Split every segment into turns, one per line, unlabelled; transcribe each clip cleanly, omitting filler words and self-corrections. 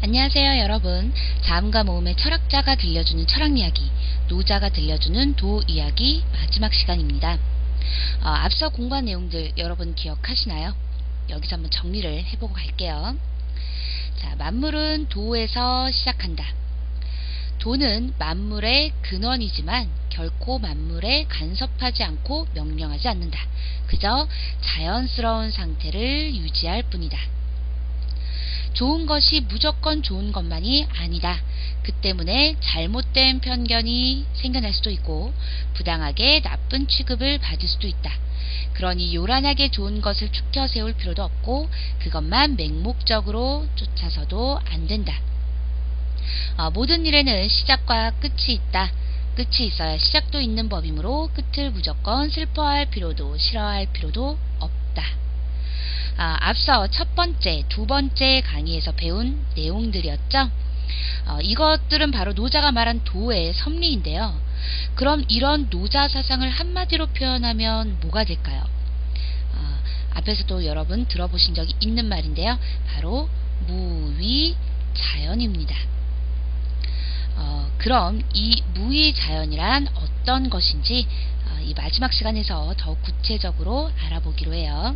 안녕하세요 여러분. 자음과 모음의 철학자가 들려주는 철학 이야기, 노자가 들려주는 도 이야기 마지막 시간입니다. 앞서 공부한 내용들 여러분 기억하시나요? 여기서 한번 정리를 해보고 갈게요. 자, 만물은 도에서 시작한다. 도는 만물의 근원이지만 결코 만물에 간섭하지 않고 명령하지 않는다. 그저 자연스러운 상태를 유지할 뿐이다. 좋은 것이 무조건 좋은 것만이 아니다. 그 때문에 잘못된 편견이 생겨날 수도 있고 부당하게 나쁜 취급을 받을 수도 있다. 그러니 요란하게 좋은 것을 추켜 세울 필요도 없고 그것만 맹목적으로 쫓아서도 안 된다. 모든 일에는 시작과 끝이 있다. 끝이 있어야 시작도 있는 법이므로 끝을 무조건 슬퍼할 필요도 싫어할 필요도 없다. 앞서 첫 번째, 두 번째 강의에서 배운 내용들이었죠. 이것들은 바로 노자가 말한 도의 섭리인데요. 그럼 이런 노자 사상을 한마디로 표현하면 뭐가 될까요? 앞에서도 여러분 들어보신 적이 있는 말인데요. 바로 무위자연입니다. 그럼 이 무위자연이란 어떤 것인지 이 마지막 시간에서 더욱 구체적으로 알아보기로 해요.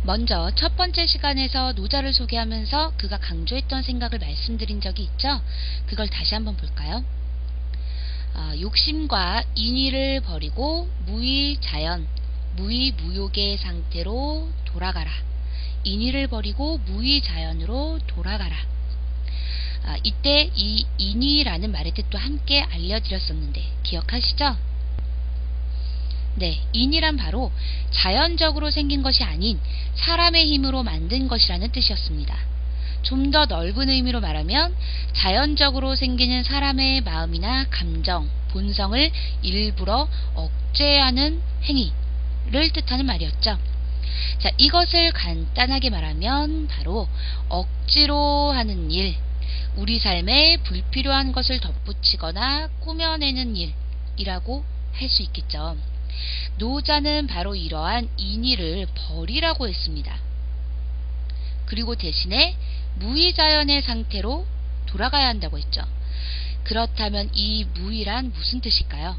먼저 첫 번째 시간에서 노자를 소개하면서 그가 강조했던 생각을 말씀드린 적이 있죠. 그걸 다시 한번 볼까요? 욕심과 인의를 버리고 무위자연, 무위무욕의 상태로 돌아가라. 인의를 버리고 무위자연으로 돌아가라. 이때 이 인의라는 말의 뜻도 함께 알려드렸었는데 기억하시죠? 네, 인이란 바로 자연적으로 생긴 것이 아닌 사람의 힘으로 만든 것이라는 뜻이었습니다. 좀 더 넓은 의미로 말하면 자연적으로 생기는 사람의 마음이나 감정, 본성을 일부러 억제하는 행위를 뜻하는 말이었죠. 자, 이것을 간단하게 말하면 바로 억지로 하는 일, 우리 삶에 불필요한 것을 덧붙이거나 꾸며내는 일이라고 할 수 있겠죠. 노자는 바로 이러한 인의를 버리라고 했습니다. 그리고 대신에 무위자연의 상태로 돌아가야 한다고 했죠. 그렇다면 이 무위란 무슨 뜻일까요?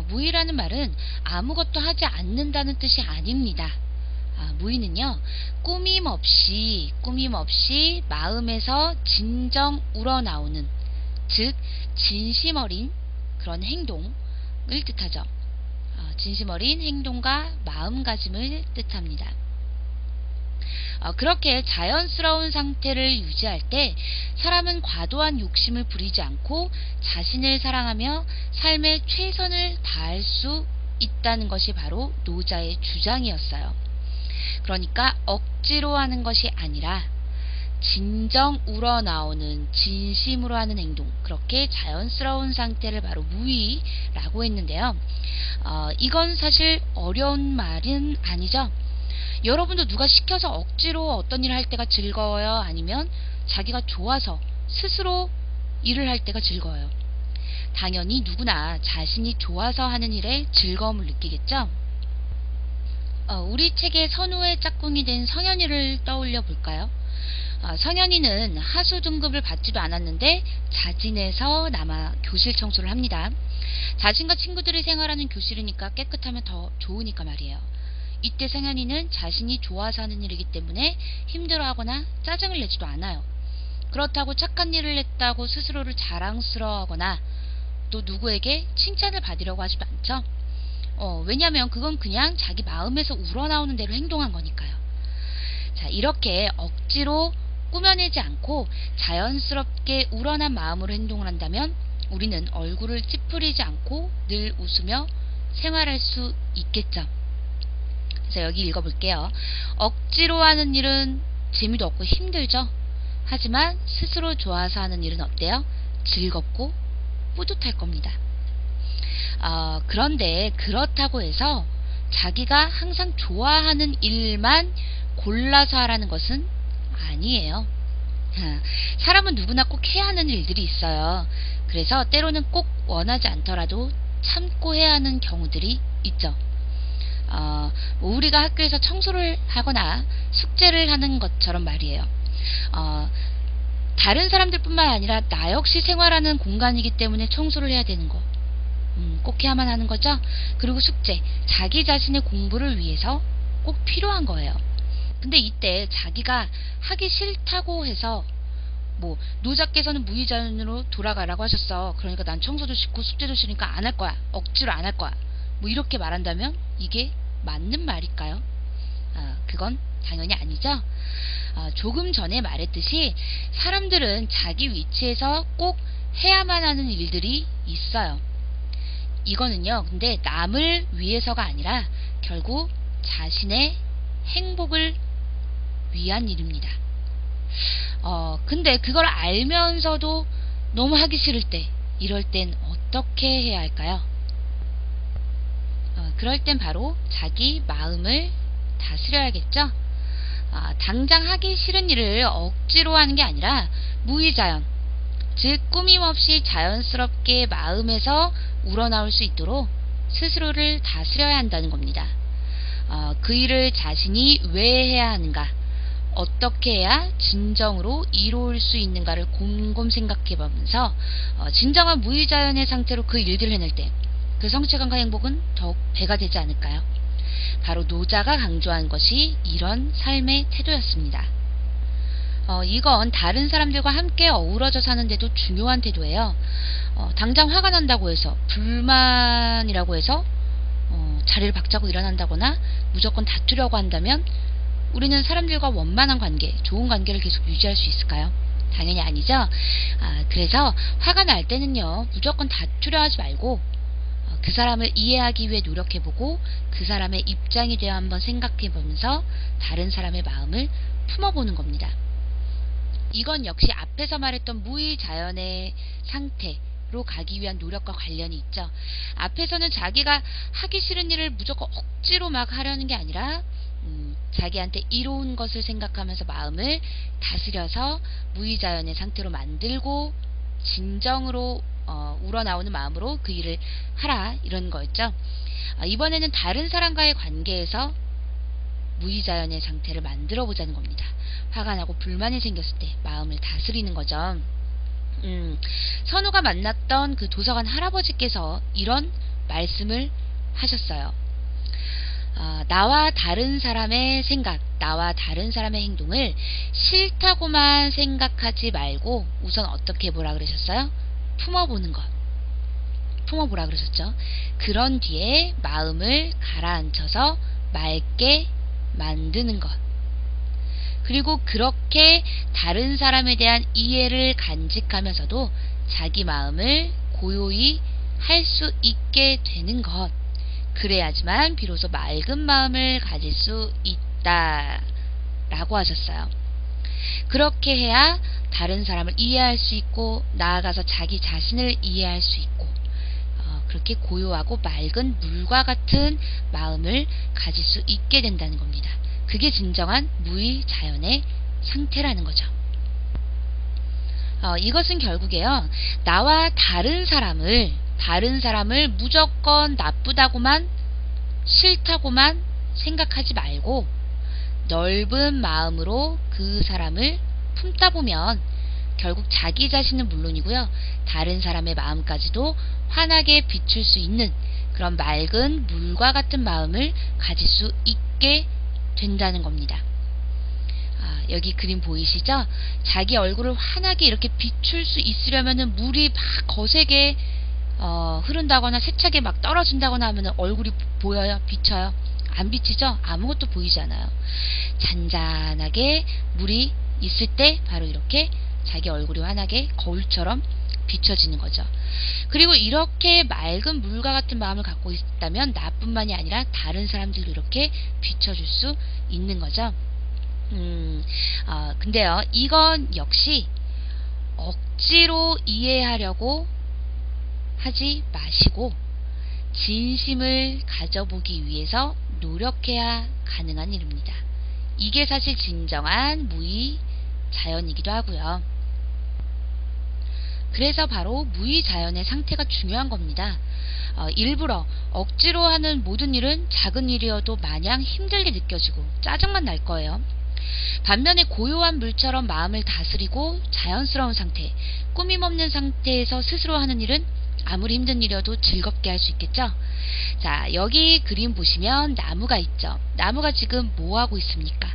무위라는 말은 아무것도 하지 않는다는 뜻이 아닙니다. 무위는요, 꾸밈없이 마음에서 진정 우러나오는, 즉 진심 어린 그런 행동을 뜻하죠. 진심 어린 행동과 마음가짐을 뜻합니다. 그렇게 자연스러운 상태를 유지할 때 사람은 과도한 욕심을 부리지 않고 자신을 사랑하며 삶의 최선을 다할 수 있다는 것이 바로 노자의 주장이었어요. 그러니까 억지로 하는 것이 아니라 진정 우러나오는 진심으로 하는 행동, 그렇게 자연스러운 상태를 바로 무위라고 했는데요. 이건 사실 어려운 말은 아니죠. 여러분도 누가 시켜서 억지로 어떤 일을 할 때가 즐거워요? 아니면 자기가 좋아서 스스로 일을 할 때가 즐거워요? 당연히 누구나 자신이 좋아서 하는 일에 즐거움을 느끼겠죠. 우리 책의 선우의 짝꿍이 된 성현이를 떠올려 볼까요? 성현이는 하수 등급을 받지도 않았는데 자진해서 남아 교실 청소를 합니다. 자신과 친구들이 생활하는 교실이니까 깨끗하면 더 좋으니까 말이에요. 이때 성현이는 자신이 좋아서 하는 일이기 때문에 힘들어하거나 짜증을 내지도 않아요. 그렇다고 착한 일을 했다고 스스로를 자랑스러워하거나 또 누구에게 칭찬을 받으려고 하지도 않죠. 왜냐하면 그건 그냥 자기 마음에서 우러나오는 대로 행동한 거니까요. 자, 이렇게 억지로 꾸며내지 않고 자연스럽게 우러난 마음으로 행동을 한다면 우리는 얼굴을 찌푸리지 않고 늘 웃으며 생활할 수 있겠죠. 그래서 여기 읽어볼게요. 억지로 하는 일은 재미도 없고 힘들죠. 하지만 스스로 좋아서 하는 일은 어때요? 즐겁고 뿌듯할 겁니다. 그런데 그렇다고 해서 자기가 항상 좋아하는 일만 골라서 하라는 것은 아니에요. 사람은 누구나 꼭 해야 하는 일들이 있어요. 그래서 때로는 꼭 원하지 않더라도 참고 해야 하는 경우들이 있죠. 우리가 학교에서 청소를 하거나 숙제를 하는 것처럼 말이에요. 다른 사람들뿐만 아니라 나 역시 생활하는 공간이기 때문에 청소를 해야 되는 거. 꼭 해야만 하는 거죠. 그리고 숙제, 자기 자신의 공부를 위해서 꼭 필요한 거예요. 근데 이때 자기가 하기 싫다고 해서 노자께서는 무의자연으로 돌아가라고 하셨어. 그러니까 난 청소도 싫고 숙제도 싫으니까 안 할 거야. 억지로 안 할 거야. 이렇게 말한다면 이게 맞는 말일까요? 그건 당연히 아니죠. 조금 전에 말했듯이 사람들은 자기 위치에서 꼭 해야만 하는 일들이 있어요. 이거는요, 근데 남을 위해서가 아니라 결국 자신의 행복을 위한 일입니다. 근데 그걸 알면서도 너무 하기 싫을 때, 이럴 땐 어떻게 해야 할까요? 그럴 땐 바로 자기 마음을 다스려야겠죠? 당장 하기 싫은 일을 억지로 하는 게 아니라 무의자연, 즉 꾸밈없이 자연스럽게 마음에서 우러나올 수 있도록 스스로를 다스려야 한다는 겁니다. 그 일을 자신이 왜 해야 하는가, 어떻게 해야 진정으로 이루어질 수 있는가를 곰곰 생각해 보면서 진정한 무의자연의 상태로 그 일들을 해낼 때 그 성취감과 행복은 더욱 배가 되지 않을까요? 바로 노자가 강조한 것이 이런 삶의 태도였습니다. 이건 다른 사람들과 함께 어우러져 사는데도 중요한 태도예요. 당장 화가 난다고 해서, 불만이라고 해서 자리를 박차고 일어난다거나 무조건 다투려고 한다면 우리는 사람들과 원만한 관계, 좋은 관계를 계속 유지할 수 있을까요? 당연히 아니죠. 그래서 화가 날 때는요, 무조건 다투려 하지 말고 그 사람을 이해하기 위해 노력해보고 그 사람의 입장이 되어 한번 생각해보면서 다른 사람의 마음을 품어보는 겁니다. 이건 역시 앞에서 말했던 무의자연의 상태로 가기 위한 노력과 관련이 있죠. 앞에서는 자기가 하기 싫은 일을 무조건 억지로 막 하려는 게 아니라 자기한테 이로운 것을 생각하면서 마음을 다스려서 무의자연의 상태로 만들고 진정으로 우러나오는 마음으로 그 일을 하라, 이런 거였죠. 이번에는 다른 사람과의 관계에서 무의자연의 상태를 만들어 보자는 겁니다. 화가 나고 불만이 생겼을 때 마음을 다스리는 거죠. 선우가 만났던 그 도서관 할아버지께서 이런 말씀을 하셨어요. 나와 다른 사람의 생각, 나와 다른 사람의 행동을 싫다고만 생각하지 말고 우선 어떻게 해보라 그러셨어요? 품어보는 것. 품어보라 그러셨죠. 그런 뒤에 마음을 가라앉혀서 맑게 만드는 것. 그리고 그렇게 다른 사람에 대한 이해를 간직하면서도 자기 마음을 고요히 할 수 있게 되는 것. 그래야지만 비로소 맑은 마음을 가질 수 있다 라고 하셨어요. 그렇게 해야 다른 사람을 이해할 수 있고 나아가서 자기 자신을 이해할 수 있고 그렇게 고요하고 맑은 물과 같은 마음을 가질 수 있게 된다는 겁니다. 그게 진정한 무의자연의 상태라는 거죠. 이것은 결국에요, 나와 다른 사람을 무조건 나쁘다고만 싫다고만 생각하지 말고 넓은 마음으로 그 사람을 품다 보면 결국 자기 자신은 물론이고요, 다른 사람의 마음까지도 환하게 비출 수 있는 그런 맑은 물과 같은 마음을 가질 수 있게 된다는 겁니다. 여기 그림 보이시죠? 자기 얼굴을 환하게 이렇게 비출 수 있으려면은 물이 막 거세게 흐른다거나 세차게 막 떨어진다거나 하면은 얼굴이 보여요? 비쳐요? 안 비치죠? 아무것도 보이지 않아요. 잔잔하게 물이 있을 때 바로 이렇게 자기 얼굴이 환하게 거울처럼 비춰지는 거죠. 그리고 이렇게 맑은 물과 같은 마음을 갖고 있다면 나뿐만이 아니라 다른 사람들도 이렇게 비춰줄 수 있는 거죠. 근데요, 이건 역시 억지로 이해하려고 하지 마시고 진심을 가져보기 위해서 노력해야 가능한 일입니다. 이게 사실 진정한 무의자연이기도 하고요. 그래서 바로 무의자연의 상태가 중요한 겁니다. 일부러 억지로 하는 모든 일은 작은 일이어도 마냥 힘들게 느껴지고 짜증만 날 거예요. 반면에 고요한 물처럼 마음을 다스리고 자연스러운 상태, 꾸밈없는 상태에서 스스로 하는 일은 아무리 힘든 일이어도 즐겁게 할 수 있겠죠? 자, 여기 그림 보시면 나무가 있죠? 나무가 지금 뭐 하고 있습니까?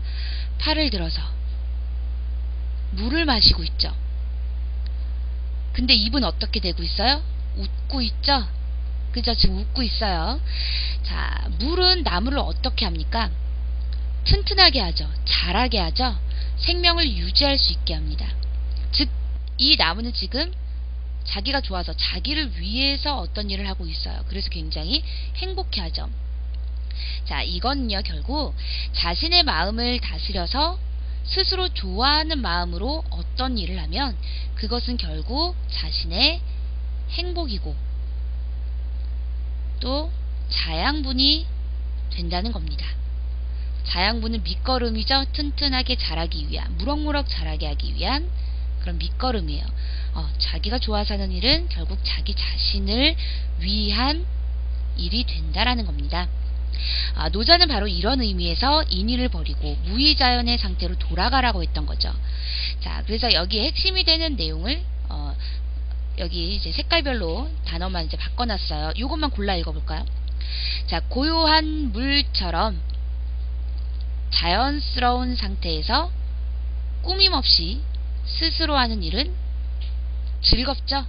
팔을 들어서 물을 마시고 있죠? 근데 입은 어떻게 되고 있어요? 웃고 있죠? 그죠? 지금 웃고 있어요. 자, 물은 나무를 어떻게 합니까? 튼튼하게 하죠. 자라게 하죠. 생명을 유지할 수 있게 합니다. 즉, 이 나무는 지금 자기가 좋아서 자기를 위해서 어떤 일을 하고 있어요. 그래서 굉장히 행복해하죠. 자, 이건요 결국 자신의 마음을 다스려서 스스로 좋아하는 마음으로 어떤 일을 하면 그것은 결국 자신의 행복이고 또 자양분이 된다는 겁니다. 자양분은 밑거름이죠. 튼튼하게 자라기 위한, 무럭무럭 자라게 하기 위한 그런 밑거름이에요. 자기가 좋아서 하는 일은 결국 자기 자신을 위한 일이 된다라는 겁니다. 노자는 바로 이런 의미에서 인의를 버리고 무의자연의 상태로 돌아가라고 했던 거죠. 자, 그래서 여기에 핵심이 되는 내용을 여기 이제 색깔별로 단어만 이제 바꿔놨어요. 이것만 골라 읽어볼까요? 자, 고요한 물처럼 자연스러운 상태에서 꾸밈없이 스스로 하는 일은 즐겁죠?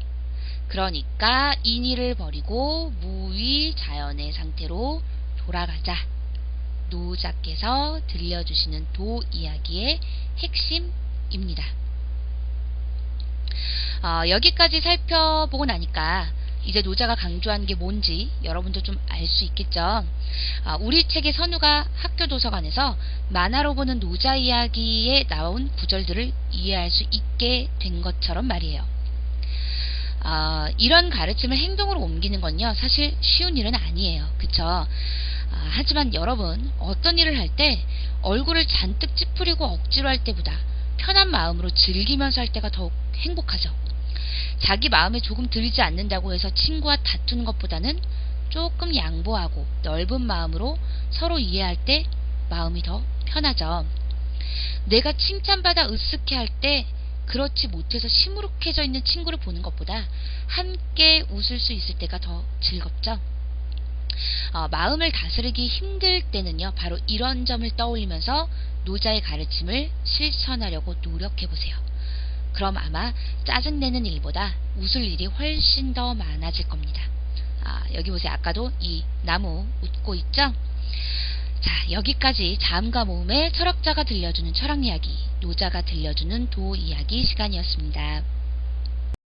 그러니까 인의를 버리고 무의 자연의 상태로 돌아가자. 노자께서 들려주시는 도 이야기의 핵심입니다. 여기까지 살펴보고 나니까 이제 노자가 강조한 게 뭔지 여러분도 좀 알 수 있겠죠. 우리 책의 선우가 학교 도서관에서 만화로 보는 노자 이야기에 나온 구절들을 이해할 수 있게 된 것처럼 말이에요. 이런 가르침을 행동으로 옮기는 건요 사실 쉬운 일은 아니에요. 그쵸? 하지만 여러분 어떤 일을 할 때 얼굴을 잔뜩 찌푸리고 억지로 할 때보다 편한 마음으로 즐기면서 할 때가 더욱 행복하죠. 자기 마음에 조금 들지 않는다고 해서 친구와 다투는 것보다는 조금 양보하고 넓은 마음으로 서로 이해할 때 마음이 더 편하죠. 내가 칭찬받아 으쓱해 할 때 그렇지 못해서 시무룩해져 있는 친구를 보는 것보다 함께 웃을 수 있을 때가 더 즐겁죠. 마음을 다스리기 힘들 때는요 바로 이런 점을 떠올리면서 노자의 가르침을 실천하려고 노력해보세요. 그럼 아마 짜증내는 일보다 웃을 일이 훨씬 더 많아질 겁니다. 여기 보세요. 아까도 이 나무 웃고 있죠? 자, 여기까지 자음과 모음의 철학자가 들려주는 철학 이야기, 노자가 들려주는 도 이야기 시간이었습니다.